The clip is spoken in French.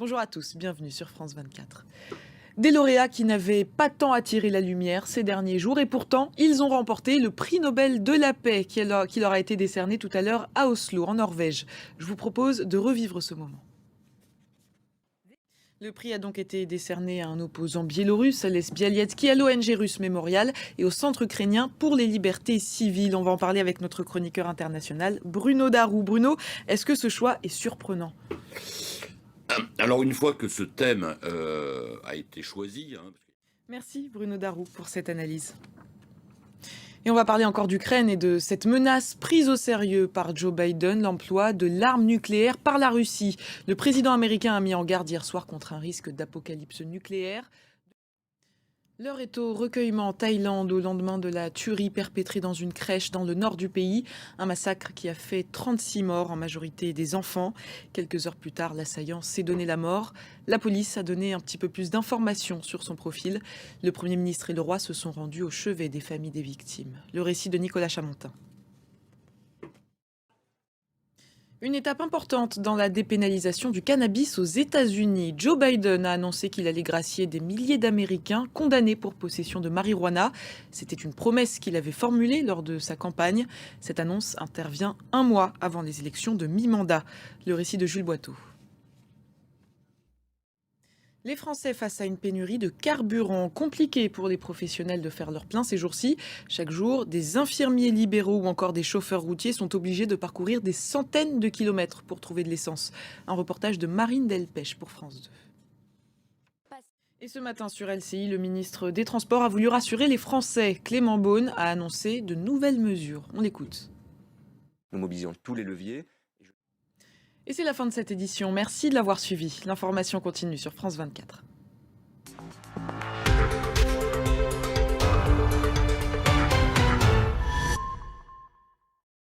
Bonjour à tous, bienvenue sur France 24. Des lauréats qui n'avaient pas tant attiré la lumière ces derniers jours et pourtant ils ont remporté le prix Nobel de la paix qui leur a été décerné tout à l'heure à Oslo en Norvège. Je vous propose de revivre ce moment. Le prix a donc été décerné à un opposant biélorusse, Ales Bialiatski, à l'ONG russe Mémorial et au Centre ukrainien pour les libertés civiles. On va en parler avec notre chroniqueur international, Bruno Darou. Bruno, est-ce que ce choix est surprenant? Alors une fois que ce thème a été choisi, Merci Bruno Darou pour cette analyse. Et on va parler encore d'Ukraine et de cette menace prise au sérieux par Joe Biden, l'emploi de l'arme nucléaire par la Russie. Le président américain a mis en garde hier soir contre un risque d'apocalypse nucléaire. L'heure est au recueillement en Thaïlande au lendemain de la tuerie perpétrée dans une crèche dans le nord du pays. Un massacre qui a fait 36 morts, en majorité des enfants. Quelques heures plus tard, l'assaillant s'est donné la mort. La police a donné un petit peu plus d'informations sur son profil. Le Premier ministre et le roi se sont rendus au chevet des familles des victimes. Le récit de Nicolas Chamontin. Une étape importante dans la dépénalisation du cannabis aux États-Unis. Joe Biden a annoncé qu'il allait gracier des milliers d'Américains condamnés pour possession de marijuana. C'était une promesse qu'il avait formulée lors de sa campagne. Cette annonce intervient un mois avant les élections de mi-mandat. Le récit de Jules Boiteau. Les Français face à une pénurie de carburant, compliqué pour les professionnels de faire leur plein ces jours-ci. Chaque jour, des infirmiers libéraux ou encore des chauffeurs routiers sont obligés de parcourir des centaines de kilomètres pour trouver de l'essence. Un reportage de Marine Delpech pour France 2. Et ce matin sur LCI, le ministre des Transports a voulu rassurer les Français. Clément Beaune a annoncé de nouvelles mesures. On l'écoute. Nous mobilisons tous les leviers. Et c'est la fin de cette édition. Merci de l'avoir suivi. L'information continue sur France 24.